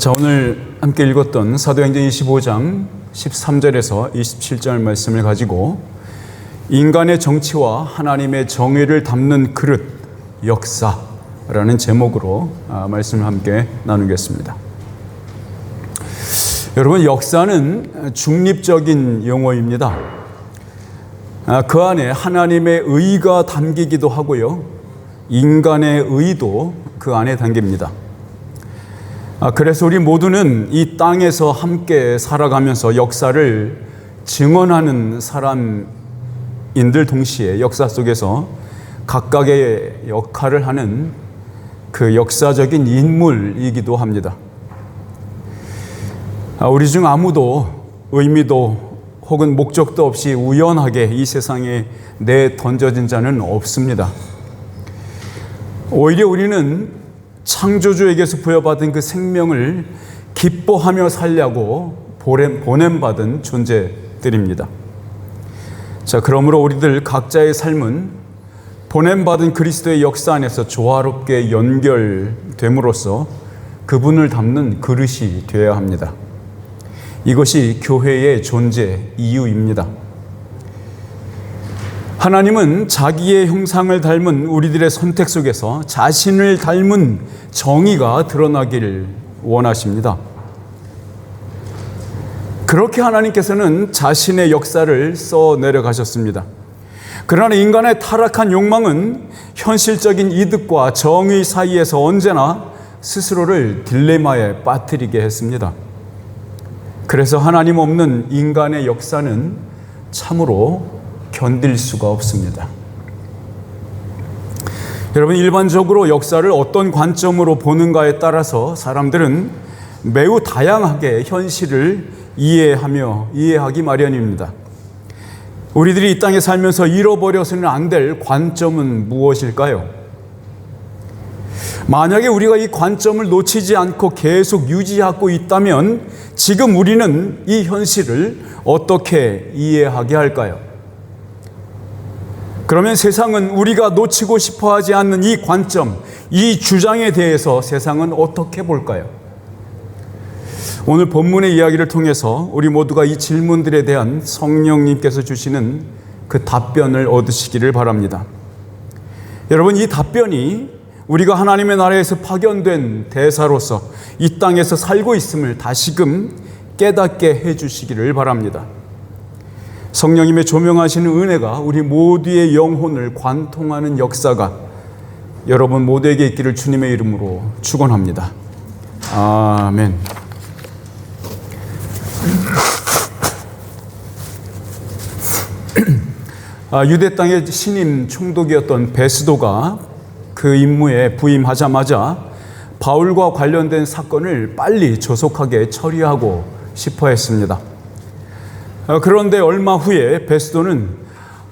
자, 오늘 함께 읽었던 사도행전 25장 13절에서 27절 말씀을 가지고 인간의 정치와 하나님의 정의를 담는 그릇, 역사라는 제목으로 말씀을 함께 나누겠습니다. 여러분, 역사는 중립적인 용어입니다. 그 안에 하나님의 의가 담기기도 하고요, 인간의 의도 그 안에 담깁니다. 그래서 우리 모두는 이 땅에서 함께 살아가면서 역사를 증언하는 사람인들 동시에 역사 속에서 각각의 역할을 하는 그 역사적인 인물이기도 합니다. 우리 중 아무도 의미도 혹은 목적도 없이 우연하게 이 세상에 내던져진 자는 없습니다. 오히려 우리는 창조주에게서 부여받은 그 생명을 기뻐하며 살려고 보냄받은 존재들입니다. 자, 그러므로 우리들 각자의 삶은 보냄받은 그리스도의 역사 안에서 조화롭게 연결됨으로써 그분을 담는 그릇이 되어야 합니다. 이것이 교회의 존재 이유입니다. 하나님은 자기의 형상을 닮은 우리들의 선택 속에서 자신을 닮은 정의가 드러나기를 원하십니다. 그렇게 하나님께서는 자신의 역사를 써내려 가셨습니다. 그러나 인간의 타락한 욕망은 현실적인 이득과 정의 사이에서 언제나 스스로를 딜레마에 빠뜨리게 했습니다. 그래서 하나님 없는 인간의 역사는 참으로 견딜 수가 없습니다. 여러분, 일반적으로 역사를 어떤 관점으로 보는가에 따라서 사람들은 매우 다양하게 현실을 이해하기 마련입니다. 우리들이 이 땅에 살면서 잃어버려서는 안 될 관점은 무엇일까요? 만약에 우리가 이 관점을 놓치지 않고 계속 유지하고 있다면 지금 우리는 이 현실을 어떻게 이해하게 할까요? 그러면 세상은 우리가 놓치고 싶어 하지 않는 이 관점, 이 주장에 대해서 세상은 어떻게 볼까요? 오늘 본문의 이야기를 통해서 우리 모두가 이 질문들에 대한 성령님께서 주시는 그 답변을 얻으시기를 바랍니다. 여러분, 이 답변이 우리가 하나님의 나라에서 파견된 대사로서 이 땅에서 살고 있음을 다시금 깨닫게 해주시기를 바랍니다. 성령님의 조명하시는 은혜가 우리 모두의 영혼을 관통하는 역사가 여러분 모두에게 있기를 주님의 이름으로 축원합니다. 아멘. 유대 땅의 신임 총독이었던 베스도가 그 임무에 부임하자마자 바울과 관련된 사건을 빨리 조속하게 처리하고 싶어 했습니다. 그런데 얼마 후에 베스도는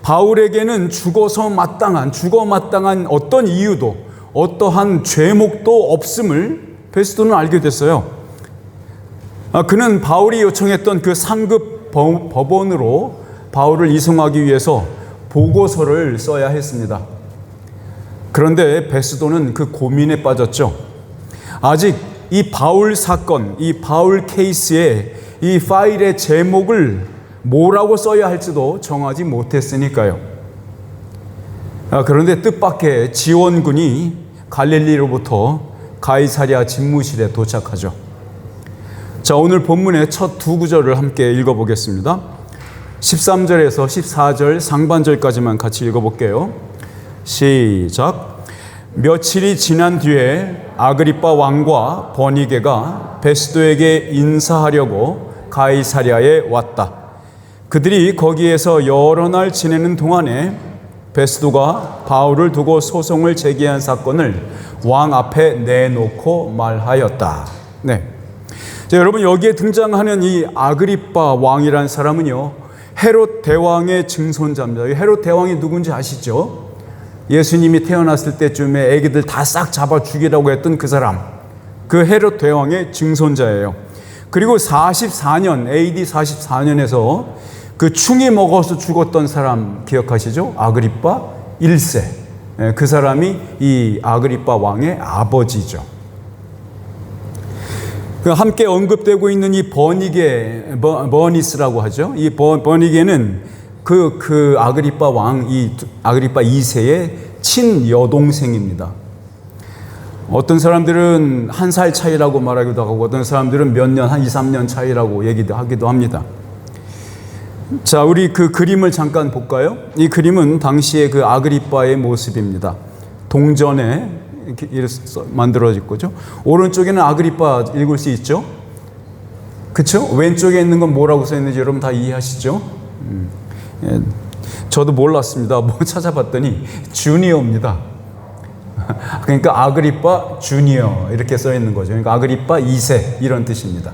바울에게는 죽어 마땅한 어떤 이유도 어떠한 죄목도 없음을 베스도는 알게 됐어요. 그는 바울이 요청했던 그 상급 법원으로 바울을 이송하기 위해서 보고서를 써야 했습니다. 그런데 베스도는 그 고민에 빠졌죠. 아직 이 바울 사건, 이 바울 케이스의 이 파일의 제목을 뭐라고 써야 할지도 정하지 못했으니까요. 그런데 뜻밖의 지원군이 갈릴리로부터 가이사랴 집무실에 도착하죠. 자, 오늘 본문의 첫 두 구절을 함께 읽어보겠습니다. 13절에서 14절 상반절까지만 같이 읽어볼게요. 시작. 며칠이 지난 뒤에 아그리빠 왕과 버니게가 베스도에게 인사하려고 가이사랴에 왔다. 그들이 거기에서 여러 날 지내는 동안에 베스도가 바울을 두고 소송을 제기한 사건을 왕 앞에 내놓고 말하였다. 네. 자, 여러분, 여기에 등장하는 이 아그리빠 왕이라는 사람은요, 헤롯 대왕의 증손자입니다. 헤롯 대왕이 누군지 아시죠? 예수님이 태어났을 때쯤에 애기들 다 싹 잡아 죽이라고 했던 그 사람, 그 헤롯 대왕의 증손자예요. 그리고 44년, AD 44년에서 그 충이 먹어서 죽었던 사람 기억하시죠? 아그리빠 1세. 그 사람이 이 아그리빠 왕의 아버지죠. 함께 언급되고 있는 이 버니스라고 하죠. 이 버니게는 그 아그리파 이 아그리파 2세의 친여동생입니다. 어떤 사람들은 1살 차이라고 말하기도 하고 어떤 사람들은 몇 년, 한 2, 3년 차이라고 하기도 합니다. 자, 우리 그 그림을 잠깐 볼까요? 이 그림은 당시의 그 아그리파의 모습입니다. 동전에 이렇게 만들어진 거죠. 오른쪽에는 아그리파 읽을 수 있죠? 그렇죠? 왼쪽에 있는 건 뭐라고 써 있는지 여러분 다 이해하시죠? 예, 저도 몰랐습니다. 뭐 찾아봤더니 주니어입니다. 그러니까 아그리파 주니어 이렇게 써 있는 거죠. 그러니까 아그리파 2세 이런 뜻입니다.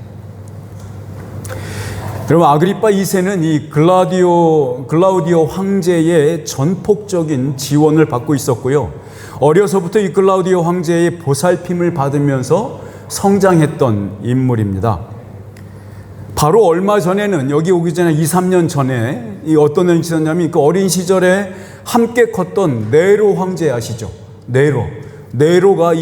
여러분, 아그리파 2세는 이 글라우디오 황제의 전폭적인 지원을 받고 있었고요. 어려서부터 이 글라우디오 황제의 보살핌을 받으면서 성장했던 인물입니다. 바로 얼마 전에는, 여기 오기 전에 2, 3년 전에 이 어떤 일이 있었냐면 그 어린 시절에 함께 컸던 네로 황제 아시죠? 네로가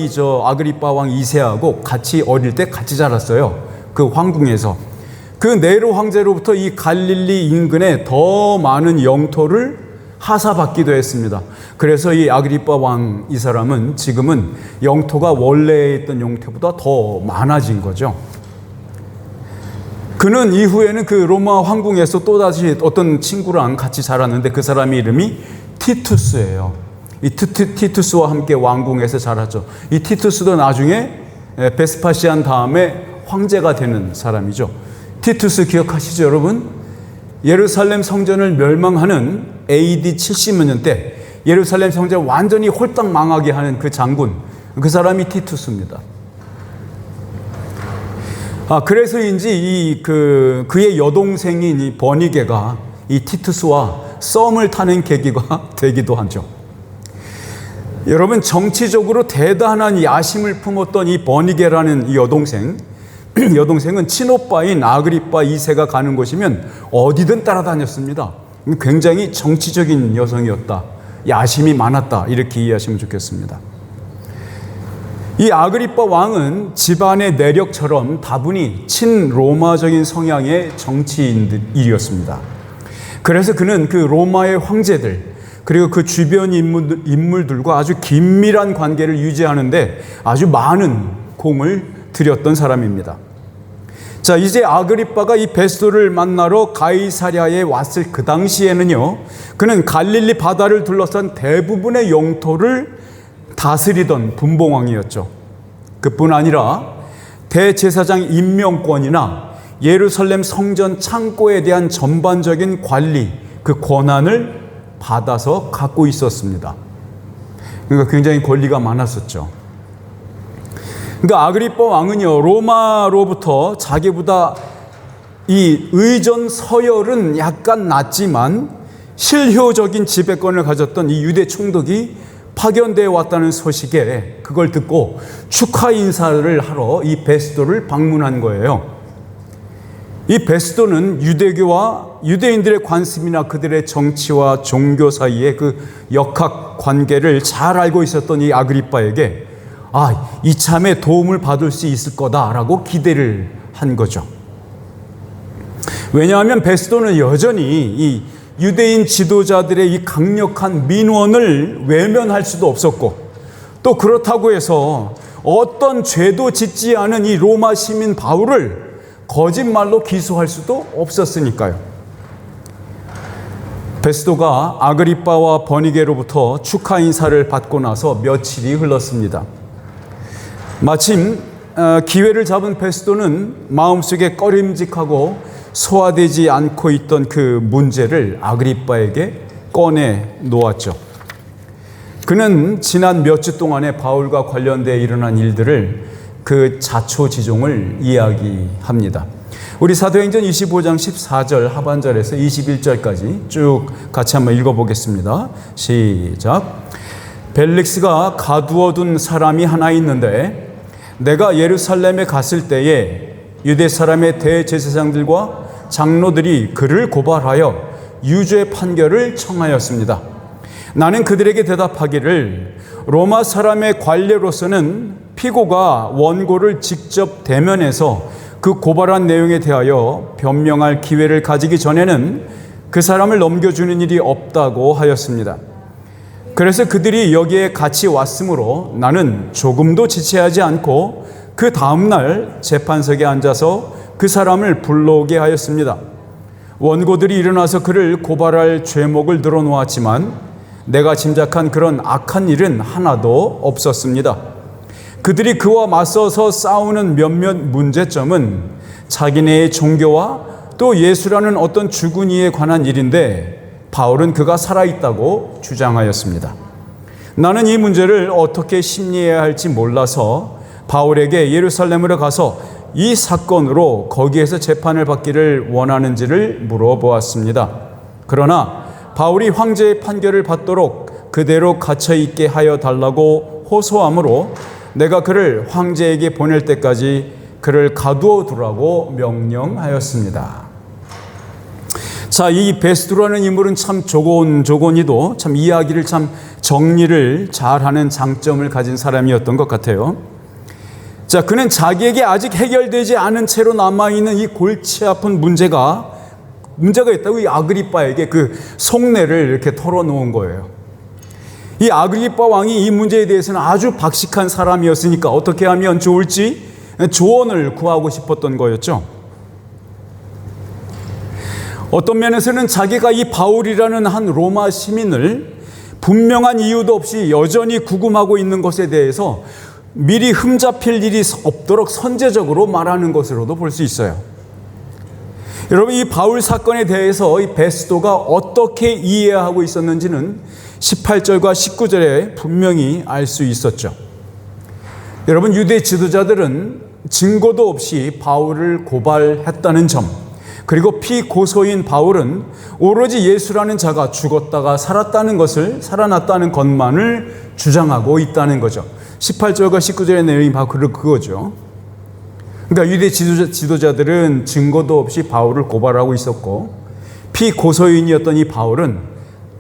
아그리파 왕 2세하고 같이 어릴 때 같이 자랐어요. 그 황궁에서. 그 네로 황제로부터 이 갈릴리 인근에 더 많은 영토를 하사받기도 했습니다. 그래서 이 아그리파 왕 이 사람은 지금은 영토가 원래 있던 영토보다 더 많아진 거죠. 그는 이후에는 그 로마 황궁에서 또다시 어떤 친구랑 같이 자랐는데 그 사람의 이름이 티투스예요. 이 티투스와 함께 왕궁에서 자랐죠. 이 티투스도 나중에 베스파시안 다음에 황제가 되는 사람이죠. 티투스 기억하시죠, 여러분? 예루살렘 성전을 멸망하는 AD 70몇 년 때 예루살렘 성전을 완전히 홀딱 망하게 하는 그 장군, 그 사람이 티투스입니다. 그래서인지 그의 여동생인 이 버니게가 이 티투스와 썸을 타는 계기가 되기도 하죠. 여러분, 정치적으로 대단한 야심을 품었던 이 버니게라는 이 여동생은 친오빠인 아그리파 2세가 가는 곳이면 어디든 따라다녔습니다. 굉장히 정치적인 여성이었다. 야심이 많았다. 이렇게 이해하시면 좋겠습니다. 이 아그리파 왕은 집안의 내력처럼 다분히 친로마적인 성향의 정치인이었습니다. 그래서 그는 그 로마의 황제들 그리고 그 주변 인물들과 아주 긴밀한 관계를 유지하는데 아주 많은 공을 들였던 사람입니다. 자, 이제 아그리파가 이 베스도를 만나러 가이사랴에 왔을 그 당시에는요, 그는 갈릴리 바다를 둘러싼 대부분의 영토를 다스리던 분봉왕이었죠. 그뿐 아니라 대제사장 임명권이나 예루살렘 성전 창고에 대한 전반적인 관리, 그 권한을 받아서 갖고 있었습니다. 그러니까 굉장히 권리가 많았었죠. 그러니까 아그리파 왕은요, 로마로부터 자기보다 이 의전 서열은 약간 낮지만 실효적인 지배권을 가졌던 이 유대 총독이 파견되어 왔다는 소식에 그걸 듣고 축하 인사를 하러 이 베스도를 방문한 거예요. 이 베스도는 유대교와 유대인들의 관습이나 그들의 정치와 종교 사이의 그 역학 관계를 잘 알고 있었던 이 아그리파에게 이참에 도움을 받을 수 있을 거다라고 기대를 한 거죠. 왜냐하면 베스도는 여전히 이 유대인 지도자들의 이 강력한 민원을 외면할 수도 없었고, 또 그렇다고 해서 어떤 죄도 짓지 않은 이 로마 시민 바울을 거짓말로 기소할 수도 없었으니까요. 베스도가 아그리파와 버니게로부터 축하 인사를 받고 나서 며칠이 흘렀습니다. 마침 기회를 잡은 베스도는 마음속에 꺼림직하고 소화되지 않고 있던 그 문제를 아그리파에게 꺼내 놓았죠. 그는 지난 몇 주 동안에 바울과 관련되어 일어난 일들을 그 자초지종을 이야기합니다. 우리 사도행전 25장 14절 하반절에서 21절까지 쭉 같이 한번 읽어보겠습니다. 시작. 벨릭스가 가두어둔 사람이 하나 있는데 내가 예루살렘에 갔을 때에 유대 사람의 대제사장들과 장로들이 그를 고발하여 유죄 판결을 청하였습니다. 나는 그들에게 대답하기를 로마 사람의 관례로서는 피고가 원고를 직접 대면해서 그 고발한 내용에 대하여 변명할 기회를 가지기 전에는 그 사람을 넘겨주는 일이 없다고 하였습니다. 그래서 그들이 여기에 같이 왔으므로 나는 조금도 지체하지 않고 그 다음날 재판석에 앉아서 그 사람을 불러오게 하였습니다. 원고들이 일어나서 그를 고발할 죄목을 늘어놓았지만 내가 짐작한 그런 악한 일은 하나도 없었습니다. 그들이 그와 맞서서 싸우는 몇몇 문제점은 자기네의 종교와 또 예수라는 어떤 죽은 이에 관한 일인데 바울은 그가 살아있다고 주장하였습니다. 나는 이 문제를 어떻게 심리해야 할지 몰라서 바울에게 예루살렘으로 가서 이 사건으로 거기에서 재판을 받기를 원하는지를 물어보았습니다. 그러나 바울이 황제의 판결을 받도록 그대로 갇혀있게 하여 달라고 호소하므로 내가 그를 황제에게 보낼 때까지 그를 가두어 두라고 명령하였습니다. 자, 이 베스도라는 인물은 참 조곤조곤이도 참 이야기를 참 정리를 잘하는 장점을 가진 사람이었던 것 같아요. 자, 그는 자기에게 아직 해결되지 않은 채로 남아있는 이 골치 아픈 문제가 있다고 이 아그리빠에게 그 속내를 이렇게 털어놓은 거예요. 이 아그리빠 왕이 이 문제에 대해서는 아주 박식한 사람이었으니까 어떻게 하면 좋을지 조언을 구하고 싶었던 거였죠. 어떤 면에서는 자기가 이 바울이라는 한 로마 시민을 분명한 이유도 없이 여전히 구금하고 있는 것에 대해서 미리 흠잡힐 일이 없도록 선제적으로 말하는 것으로도 볼 수 있어요. 여러분, 이 바울 사건에 대해서 이 베스도가 어떻게 이해하고 있었는지는 18절과 19절에 분명히 알 수 있었죠. 여러분, 유대 지도자들은 증거도 없이 바울을 고발했다는 점, 그리고 피고소인 바울은 오로지 예수라는 자가 죽었다가 살아났다는 것만을 주장하고 있다는 거죠. 18절과 19절의 내용이 바로 그거죠. 그러니까 유대 지도자들은 증거도 없이 바울을 고발하고 있었고, 피고소인이었던 이 바울은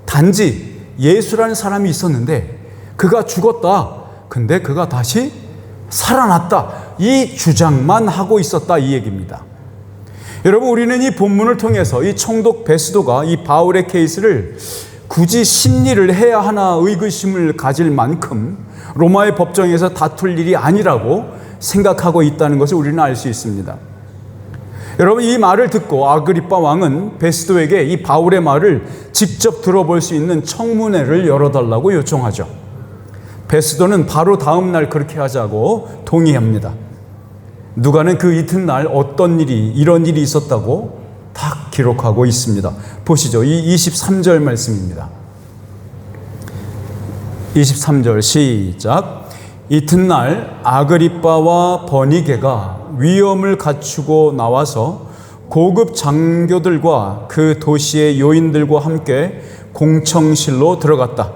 단지 예수라는 사람이 있었는데 그가 죽었다, 근데 그가 다시 살아났다, 이 주장만 하고 있었다, 이 얘기입니다. 여러분, 우리는 이 본문을 통해서 이 총독 베스도가 이 바울의 케이스를 굳이 심리를 해야 하나 의구심을 가질 만큼 로마의 법정에서 다툴 일이 아니라고 생각하고 있다는 것을 우리는 알 수 있습니다. 여러분, 이 말을 듣고 아그리빠 왕은 베스도에게 이 바울의 말을 직접 들어볼 수 있는 청문회를 열어달라고 요청하죠. 베스도는 바로 다음 날 그렇게 하자고 동의합니다. 누가는 그 이튿날 이런 일이 있었다고 다 기록하고 있습니다. 보시죠. 이 23절 말씀입니다. 23절 시작. 이튿날 아그리빠와 버니게가 위엄을 갖추고 나와서 고급 장교들과 그 도시의 요인들과 함께 공청실로 들어갔다.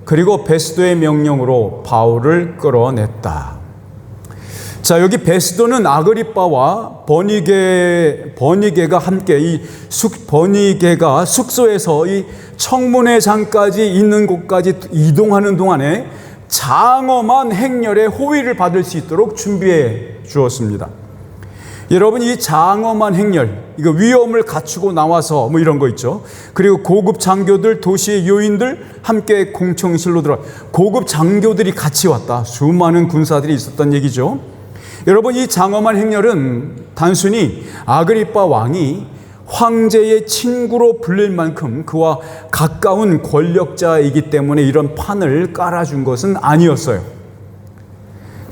그리고 베스도의 명령으로 바울을 끌어냈다. 자, 여기 베스도는 아그리빠와 버니게가 함께 버니게가 숙소에서 이 청문회장까지 있는 곳까지 이동하는 동안에 장엄한 행렬의 호위를 받을 수 있도록 준비해 주었습니다. 여러분, 이 장엄한 행렬, 이거 위엄을 갖추고 나와서 뭐 이런 거 있죠. 그리고 고급 장교들, 도시의 요인들 함께 공청실로 들어가. 고급 장교들이 같이 왔다. 수많은 군사들이 있었던 얘기죠. 여러분, 이 장엄한 행렬은 단순히 아그리빠 왕이 황제의 친구로 불릴 만큼 그와 가까운 권력자이기 때문에 이런 판을 깔아준 것은 아니었어요.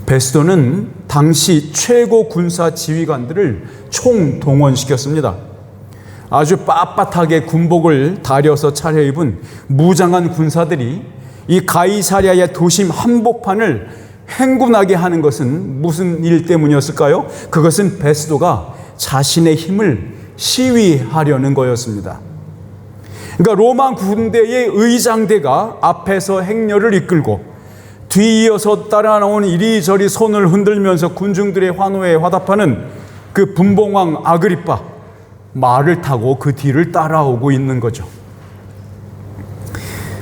베스도는 당시 최고 군사 지휘관들을 총동원시켰습니다. 아주 빳빳하게 군복을 다려서 차려입은 무장한 군사들이 이 가이사랴의 도심 한복판을 행군하게 하는 것은 무슨 일 때문이었을까요? 그것은 베스도가 자신의 힘을 시위하려는 거였습니다. 그러니까 로마 군대의 의장대가 앞에서 행렬을 이끌고 뒤이어서 따라 나오는 이리저리 손을 흔들면서 군중들의 환호에 화답하는 그 분봉왕 아그리빠, 말을 타고 그 뒤를 따라오고 있는 거죠.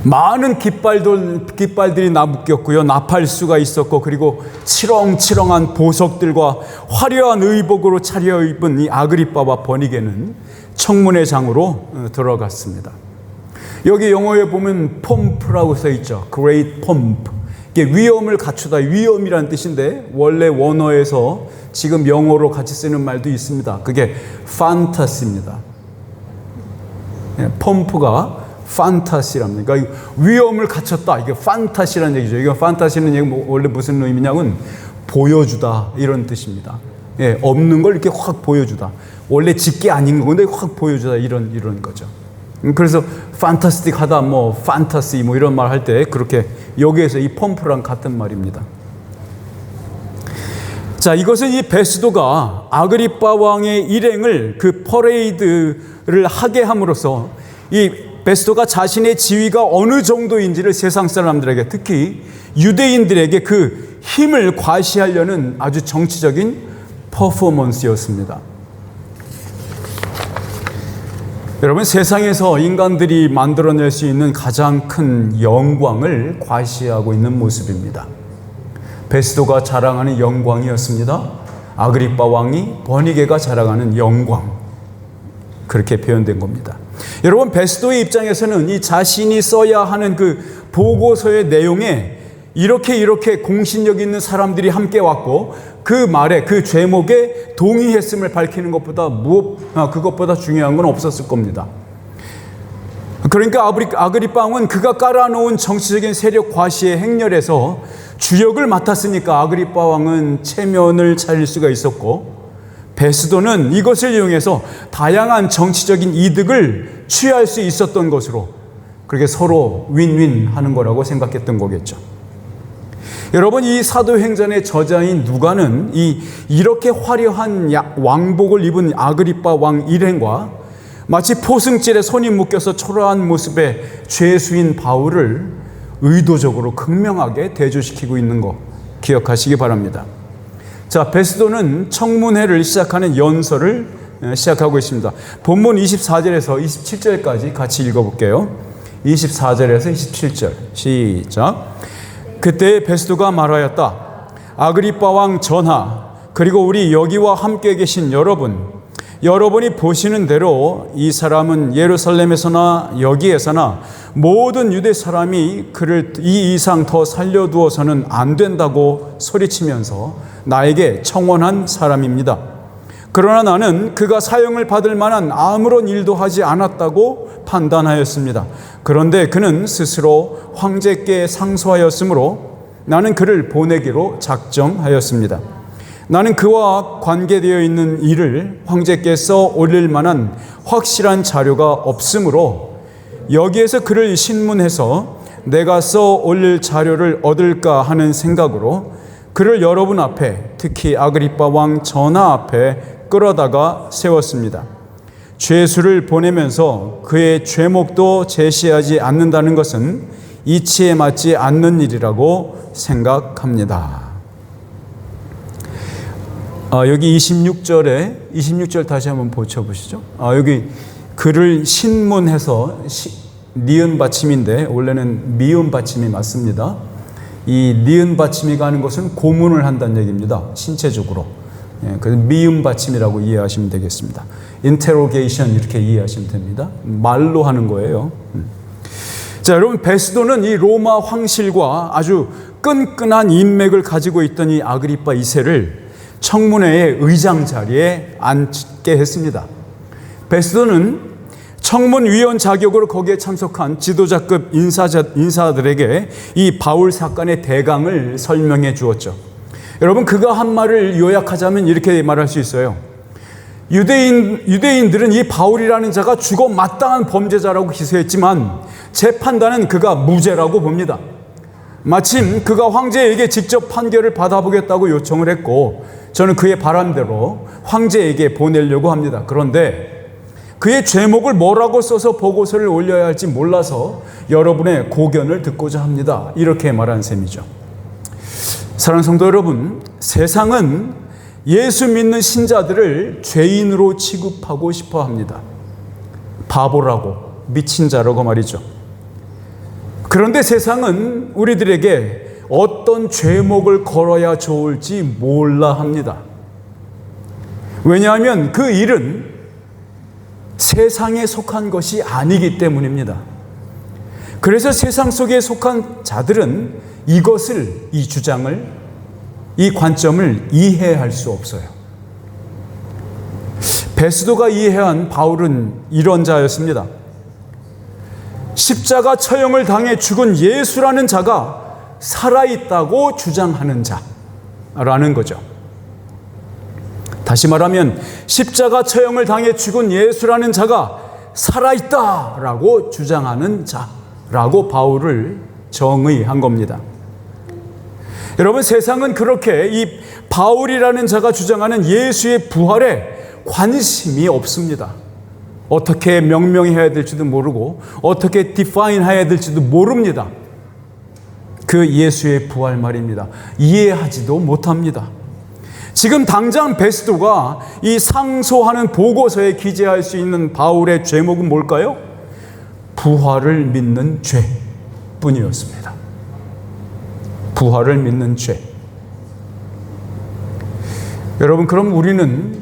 많은 깃발들이 나묶였고요. 나팔수가 있었고, 그리고 치렁치렁한 보석들과 화려한 의복으로 차려입은 이 아그리빠와 버니게는 청문회 장으로 들어갔습니다. 여기 영어에 보면 폼프라고 써 있죠. Great Pomp. 이게 위엄을 갖추다, 위엄이라는 뜻인데 원래 원어에서 지금 영어로 같이 쓰는 말도 있습니다. 그게 판타시입니다. 펌프가 판타시랍니다. 그러니까 위엄을 갖췄다. 이게 판타시라는 얘기죠. 이거 판타시는 원래 무슨 의미냐면 보여주다 이런 뜻입니다. 예, 없는 걸 이렇게 확 보여주다. 원래 짓게 아닌 건데 확 보여주다 이런 거죠. 그래서 판타스틱하다, 뭐 판타시 뭐 이런 말 할 때 그렇게 여기에서 이 펌프랑 같은 말입니다. 자, 이것은 이 베스도가 아그리빠 왕의 일행을 그 퍼레이드를 하게 함으로써 이 베스도가 자신의 지위가 어느 정도인지를 세상 사람들에게, 특히 유대인들에게 그 힘을 과시하려는 아주 정치적인 퍼포먼스였습니다. 여러분, 세상에서 인간들이 만들어낼 수 있는 가장 큰 영광을 과시하고 있는 모습입니다. 베스도가 자랑하는 영광이었습니다. 아그리빠 왕이 버니게가 자랑하는 영광, 그렇게 표현된 겁니다. 여러분, 베스도의 입장에서는 이 자신이 써야 하는 그 보고서의 내용에 이렇게 공신력 있는 사람들이 함께 왔고 그 말에, 그 제목에 동의했음을 밝히는 것보다 그것보다 중요한 건 없었을 겁니다. 그러니까 아그리빠 왕은 그가 깔아놓은 정치적인 세력 과시의 행렬에서 주역을 맡았으니까 아그리빠 왕은 체면을 차릴 수가 있었고, 베스도는 이것을 이용해서 다양한 정치적인 이득을 취할 수 있었던 것으로, 그렇게 서로 윈윈 하는 거라고 생각했던 거겠죠. 여러분, 이 사도행전의 저자인 누가는 이렇게 화려한 왕복을 입은 아그리빠 왕 일행과 마치 포승줄에 손이 묶여서 초라한 모습의 죄수인 바울을 의도적으로 극명하게 대조시키고 있는 거 기억하시기 바랍니다. 자, 베스도는 청문회를 시작하는 연설을 시작하고 있습니다. 본문 24절에서 27절까지 같이 읽어볼게요. 24절에서 27절 시작. 그때 베스도가 말하였다. 아그리빠 왕 전하, 그리고 우리 여기와 함께 계신 여러분이 보시는 대로 이 사람은 예루살렘에서나 여기에서나 모든 유대 사람이 그를 이 이상 더 살려두어서는 안 된다고 소리치면서 나에게 청원한 사람입니다. 그러나 나는 그가 사형을 받을 만한 아무런 일도 하지 않았다고 판단하였습니다. 그런데 그는 스스로 황제께 상소하였으므로 나는 그를 보내기로 작정하였습니다. 나는 그와 관계되어 있는 일을 황제께서 올릴 만한 확실한 자료가 없으므로 여기에서 그를 신문해서 내가 써 올릴 자료를 얻을까 하는 생각으로 그를 여러분 앞에, 특히 아그리빠 왕 전하 앞에 끌어다가 세웠습니다. 죄수를 보내면서 그의 죄목도 제시하지 않는다는 것은 이치에 맞지 않는 일이라고 생각합니다. 여기 26절 다시 한번 보셔보시죠. 여기 그를 신문해서 니은 받침인데 원래는 미음 받침이 맞습니다. 이 니은 받침이 가는 것은 고문을 한다는 얘기입니다. 신체적으로. 그래서 미음 받침이라고 이해하시면 되겠습니다. interrogation 이렇게 이해하시면 됩니다. 말로 하는 거예요. 자, 여러분, 베스도는 이 로마 황실과 아주 끈끈한 인맥을 가지고 있던 이 아그리빠 2세를 청문회의 의장 자리에 앉게 했습니다. 베스도는 청문위원 자격으로 거기에 참석한 지도자급 인사들에게 이 바울 사건의 대강을 설명해 주었죠. 여러분, 그가 한 말을 요약하자면 이렇게 말할 수 있어요. 유대인들은 이 바울이라는 자가 죽어 마땅한 범죄자라고 기소했지만 제 판단은 그가 무죄라고 봅니다. 마침 그가 황제에게 직접 판결을 받아보겠다고 요청을 했고 저는 그의 바람대로 황제에게 보내려고 합니다. 그런데 그의 죄목을 뭐라고 써서 보고서를 올려야 할지 몰라서 여러분의 고견을 듣고자 합니다. 이렇게 말한 셈이죠. 사랑하는 성도 여러분, 세상은 예수 믿는 신자들을 죄인으로 취급하고 싶어 합니다. 바보라고, 미친 자라고 말이죠. 그런데 세상은 우리들에게 어떤 죄목을 걸어야 좋을지 몰라 합니다. 왜냐하면 그 일은 세상에 속한 것이 아니기 때문입니다. 그래서 세상 속에 속한 자들은 이것을, 이 주장을, 이 관점을 이해할 수 없어요. 베스도가 이해한 바울은 이런 자였습니다. 십자가 처형을 당해 죽은 예수라는 자가 살아있다고 주장하는 자라는 거죠. 다시 말하면 십자가 처형을 당해 죽은 예수라는 자가 살아있다라고 주장하는 자라고 바울을 정의한 겁니다. 여러분, 세상은 그렇게 이 바울이라는 자가 주장하는 예수의 부활에 관심이 없습니다. 어떻게 명명해야 될지도 모르고 어떻게 디파인 해야 될지도 모릅니다. 그 예수의 부활 말입니다. 이해하지도 못합니다. 지금 당장 베스도가 이 상소하는 보고서에 기재할 수 있는 바울의 죄목은 뭘까요? 부활을 믿는 죄뿐이었습니다. 부활을 믿는 죄. 여러분, 그럼 우리는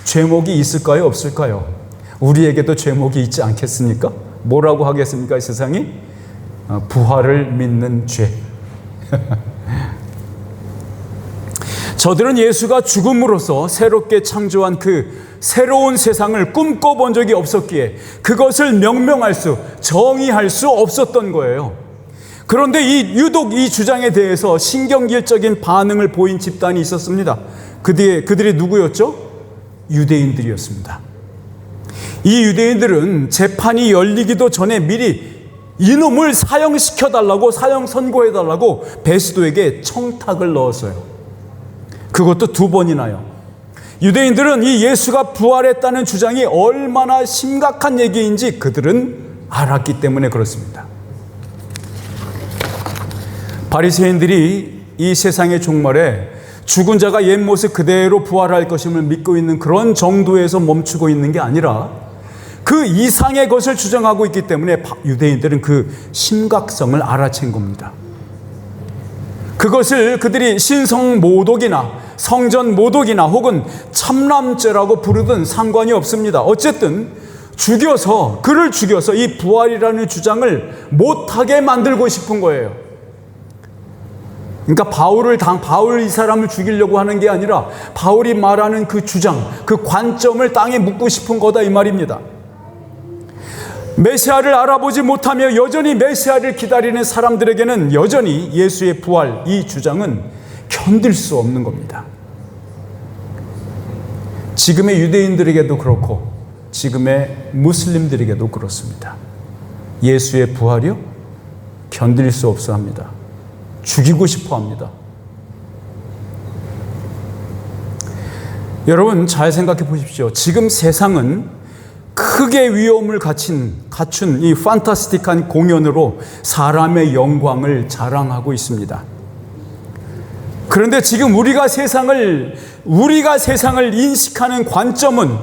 죄목이 있을까요? 없을까요? 우리에게도 죄목이 있지 않겠습니까? 뭐라고 하겠습니까? 이 세상이? 부활을 믿는 죄. 저들은 예수가 죽음으로써 새롭게 창조한 그 새로운 세상을 꿈꿔본 적이 없었기에 그것을 명명할 수, 정의할 수 없었던 거예요. 그런데 유독 이 주장에 대해서 신경질적인 반응을 보인 집단이 있었습니다. 그들이 누구였죠? 유대인들이었습니다. 이 유대인들은 재판이 열리기도 전에 미리 이놈을 사형시켜달라고, 사형 선고해달라고 베스도에게 청탁을 넣었어요. 그것도 2번이나요. 유대인들은 이 예수가 부활했다는 주장이 얼마나 심각한 얘기인지 그들은 알았기 때문에 그렇습니다. 바리새인들이 이 세상의 종말에 죽은 자가 옛 모습 그대로 부활할 것임을 믿고 있는 그런 정도에서 멈추고 있는 게 아니라 그 이상의 것을 주장하고 있기 때문에 유대인들은 그 심각성을 알아챈 겁니다. 그것을 그들이 신성 모독이나 성전 모독이나 혹은 참람죄라고 부르든 상관이 없습니다. 어쨌든 그를 죽여서 이 부활이라는 주장을 못하게 만들고 싶은 거예요. 그러니까 바울 이 사람을 죽이려고 하는 게 아니라 바울이 말하는 그 주장, 그 관점을 땅에 묻고 싶은 거다 이 말입니다. 메시아를 알아보지 못하며 여전히 메시아를 기다리는 사람들에게는 여전히 예수의 부활, 이 주장은 견딜 수 없는 겁니다. 지금의 유대인들에게도 그렇고 지금의 무슬림들에게도 그렇습니다. 예수의 부활이요? 견딜 수 없어 합니다. 죽이고 싶어 합니다. 여러분, 잘 생각해 보십시오. 지금 세상은 크게 위엄을 갖춘 이 판타스틱한 공연으로 사람의 영광을 자랑하고 있습니다. 그런데 지금 우리가 세상을 인식하는 관점은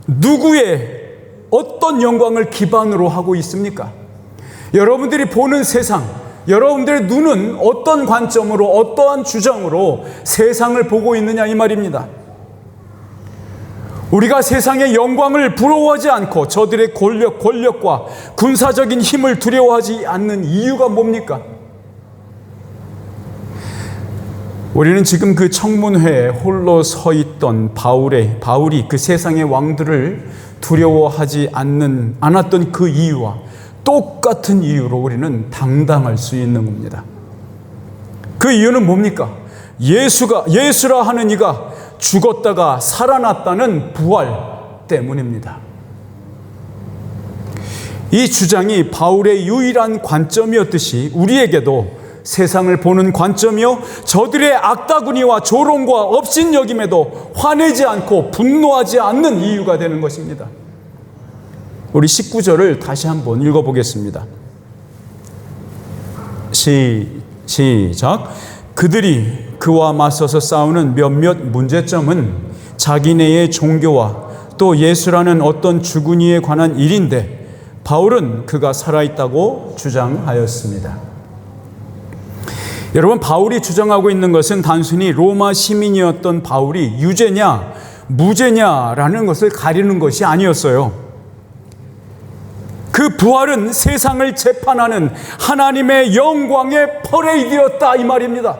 누구의 어떤 영광을 기반으로 하고 있습니까? 여러분들이 보는 세상, 여러분들의 눈은 어떤 관점으로, 어떠한 주장으로 세상을 보고 있느냐 이 말입니다. 우리가 세상의 영광을 부러워하지 않고 저들의 권력과 군사적인 힘을 두려워하지 않는 이유가 뭡니까? 우리는 지금 그 청문회에 홀로 서 있던 바울이 그 세상의 왕들을 두려워하지 않았던 그 이유와 똑같은 이유로 우리는 당당할 수 있는 겁니다. 그 이유는 뭡니까? 예수라 하는 이가 죽었다가 살아났다는 부활 때문입니다. 이 주장이 바울의 유일한 관점이었듯이 우리에게도 세상을 보는 관점이요, 저들의 악다구니와 조롱과 업신여김에도 화내지 않고 분노하지 않는 이유가 되는 것입니다. 우리 19절을 다시 한번 읽어보겠습니다. 시작. 그들이 그와 맞서서 싸우는 몇몇 문제점은 자기네의 종교와 또 예수라는 어떤 주군이에 관한 일인데 바울은 그가 살아있다고 주장하였습니다. 여러분, 바울이 주장하고 있는 것은 단순히 로마 시민이었던 바울이 유죄냐 무죄냐라는 것을 가리는 것이 아니었어요. 그 부활은 세상을 재판하는 하나님의 영광의 퍼레이드였다, 이 말입니다.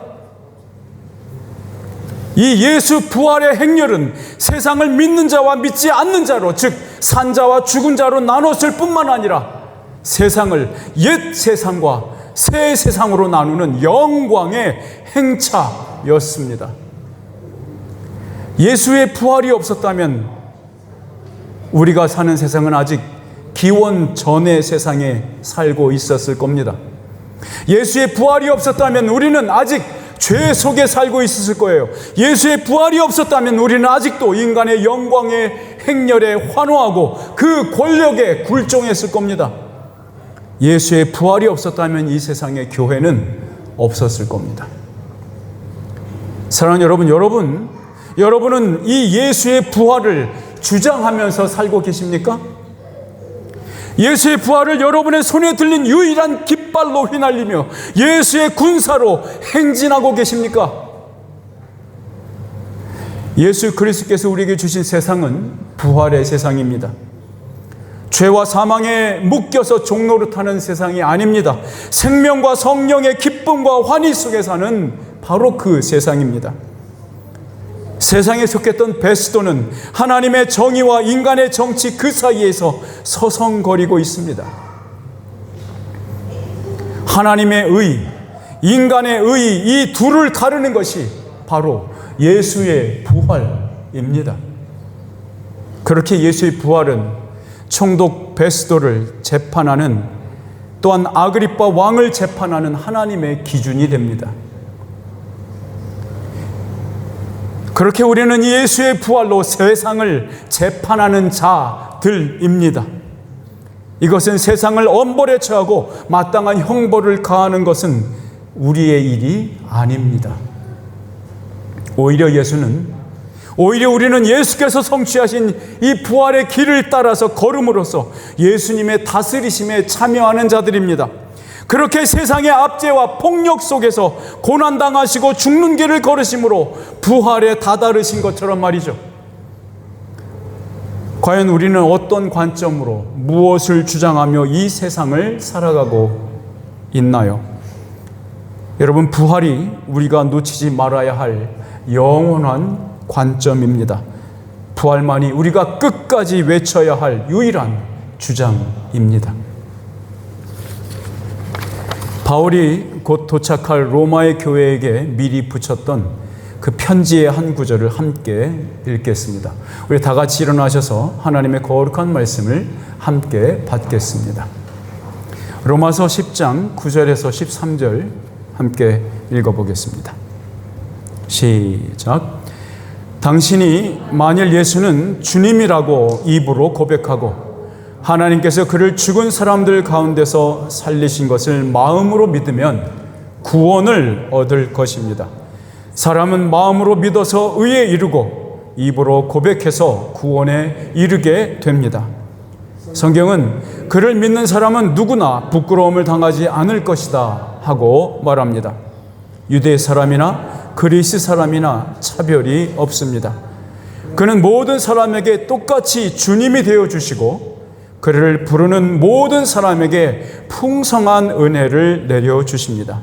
이 예수 부활의 행렬은 세상을 믿는 자와 믿지 않는 자로, 즉 산자와 죽은 자로 나눴을 뿐만 아니라 세상을 옛 세상과 새 세상으로 나누는 영광의 행차였습니다. 예수의 부활이 없었다면 우리가 사는 세상은 아직 기원 전의 세상에 살고 있었을 겁니다. 예수의 부활이 없었다면 우리는 아직 죄 속에 살고 있었을 거예요. 예수의 부활이 없었다면 우리는 아직도 인간의 영광의 행렬에 환호하고 그 권력에 굴종했을 겁니다. 예수의 부활이 없었다면 이 세상에 교회는 없었을 겁니다. 사랑하는 여러분은 이 예수의 부활을 주장하면서 살고 계십니까? 예수의 부활을 여러분의 손에 들린 유일한 깃발로 휘날리며 예수의 군사로 행진하고 계십니까? 예수 그리스도께서 우리에게 주신 세상은 부활의 세상입니다. 죄와 사망에 묶여서 종노릇하는 세상이 아닙니다. 생명과 성령의 기쁨과 환희 속에 사는 바로 그 세상입니다. 세상에 속했던 베스도는 하나님의 정의와 인간의 정치 그 사이에서 서성거리고 있습니다. 하나님의 의, 인간의 의, 이 둘을 가르는 것이 바로 예수의 부활입니다. 그렇게 예수의 부활은 총독 베스도를 재판하는, 또한 아그리빠 왕을 재판하는 하나님의 기준이 됩니다. 그렇게 우리는 예수의 부활로 세상을 재판하는 자들입니다. 이것은 세상을 엄벌에 처하고 마땅한 형벌을 가하는 것은 우리의 일이 아닙니다. 오히려 우리는 예수께서 성취하신 이 부활의 길을 따라서 걸음으로써 예수님의 다스리심에 참여하는 자들입니다. 그렇게 세상의 압제와 폭력 속에서 고난당하시고 죽는 길을 걸으심으로 부활에 다다르신 것처럼 말이죠. 과연 우리는 어떤 관점으로 무엇을 주장하며 이 세상을 살아가고 있나요? 여러분, 부활이 우리가 놓치지 말아야 할 영원한 관점입니다. 부활만이 우리가 끝까지 외쳐야 할 유일한 주장입니다. 바울이 곧 도착할 로마의 교회에게 미리 붙였던 그 편지의 한 구절을 함께 읽겠습니다. 우리 다 같이 일어나셔서 하나님의 거룩한 말씀을 함께 받겠습니다. 로마서 10장 9절에서 13절 함께 읽어보겠습니다. 시작. 당신이 만일 예수는 주님이라고 입으로 고백하고 하나님께서 그를 죽은 사람들 가운데서 살리신 것을 마음으로 믿으면 구원을 얻을 것입니다. 사람은 마음으로 믿어서 의에 이르고 입으로 고백해서 구원에 이르게 됩니다. 성경은 그를 믿는 사람은 누구나 부끄러움을 당하지 않을 것이다 하고 말합니다. 유대 사람이나 그리스 사람이나 차별이 없습니다. 그는 모든 사람에게 똑같이 주님이 되어주시고 그를 부르는 모든 사람에게 풍성한 은혜를 내려주십니다.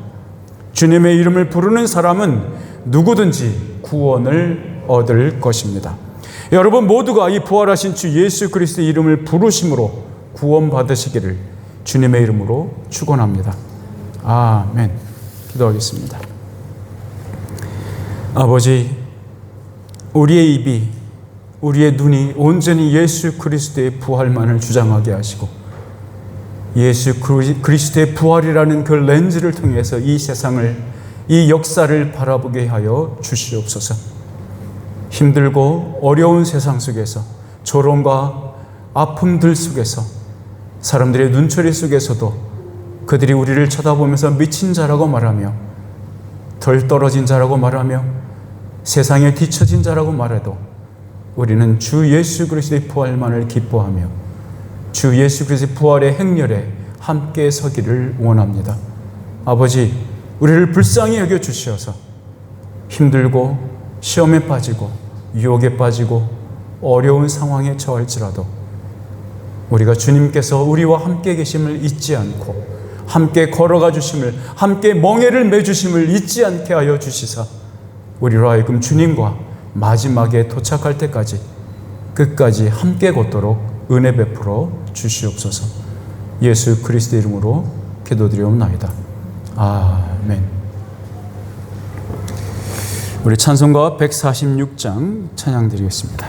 주님의 이름을 부르는 사람은 누구든지 구원을 얻을 것입니다. 여러분 모두가 이 부활하신 주 예수 그리스도의 이름을 부르심으로 구원받으시기를 주님의 이름으로 축원합니다. 아멘. 기도하겠습니다. 아버지, 우리의 입이, 우리의 눈이 온전히 예수 그리스도의 부활만을 주장하게 하시고 예수 그리스도의 부활이라는 그 렌즈를 통해서 이 세상을, 이 역사를 바라보게 하여 주시옵소서. 힘들고 어려운 세상 속에서, 조롱과 아픔들 속에서, 사람들의 눈초리 속에서도 그들이 우리를 쳐다보면서 미친 자라고 말하며, 덜 떨어진 자라고 말하며, 세상에 뒤처진 자라고 말해도 우리는 주 예수 그리스도의 부활만을 기뻐하며 주 예수 그리스도의 부활의 행렬에 함께 서기를 원합니다. 아버지, 우리를 불쌍히 여겨 주시어서 힘들고 시험에 빠지고 유혹에 빠지고 어려운 상황에 처할지라도 우리가 주님께서 우리와 함께 계심을 잊지 않고 함께 걸어가 주심을, 함께 멍에를 매주심을 잊지 않게 하여 주시사 우리로 하여금 주님과 마지막에 도착할 때까지 끝까지 함께 걷도록 은혜 베풀어 주시옵소서. 예수 그리스도의 이름으로 기도드리옵나이다. 아멘. 우리 찬송가 146장 찬양 드리겠습니다.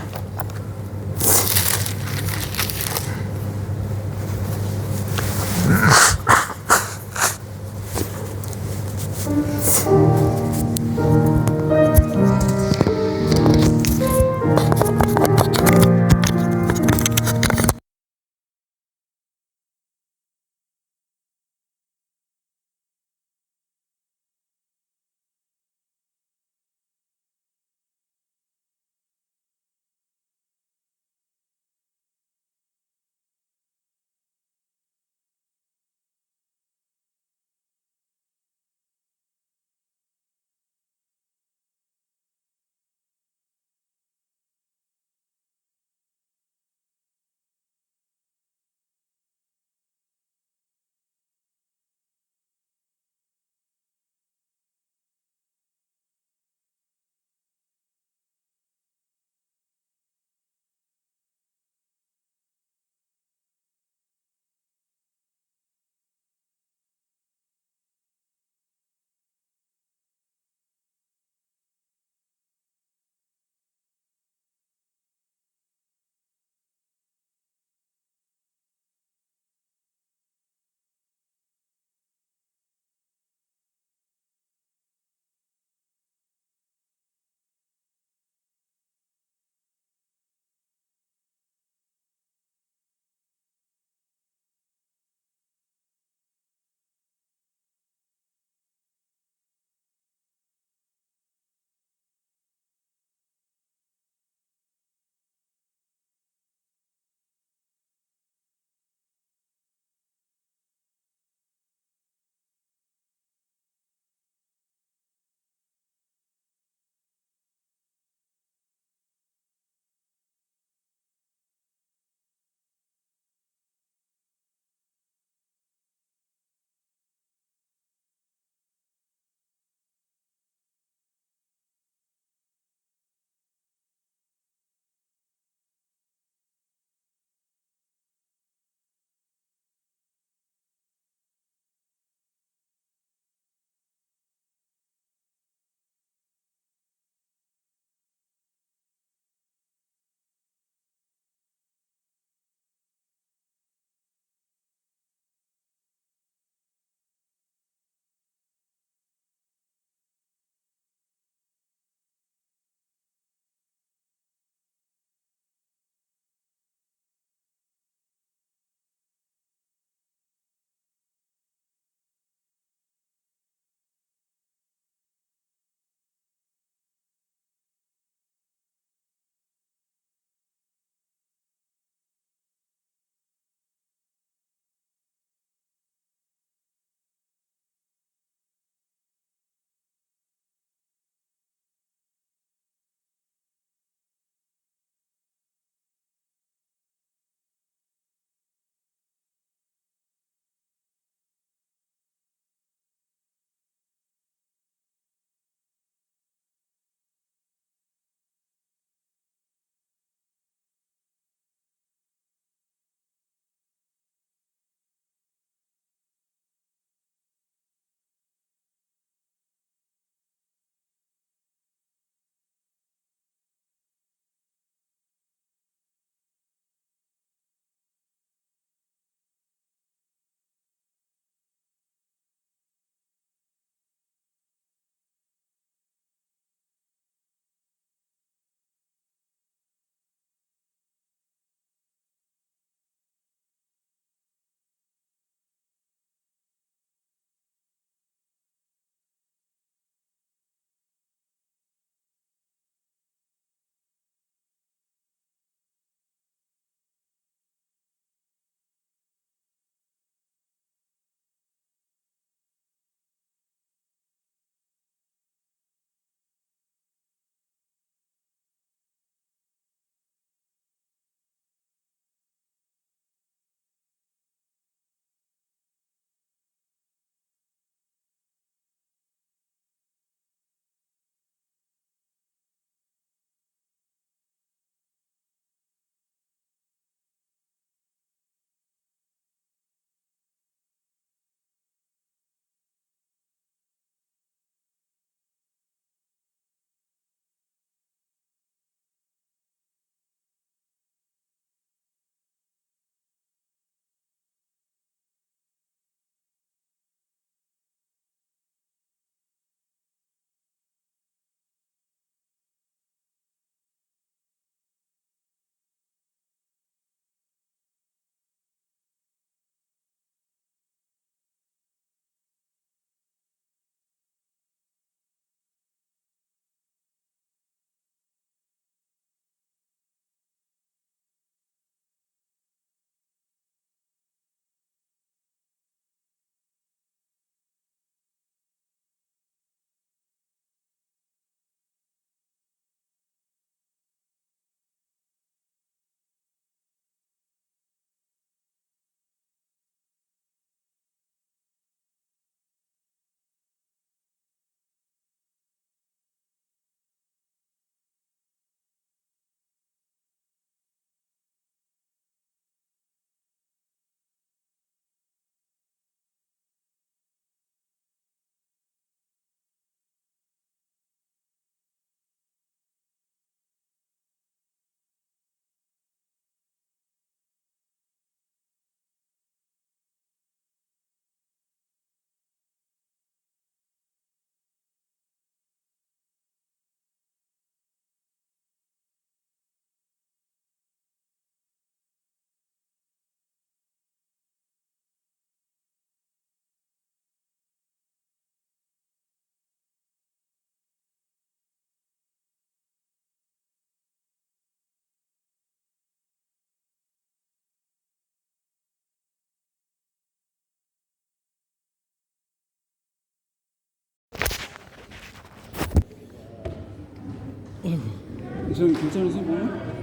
이사님 괜찮으세요? 뭐?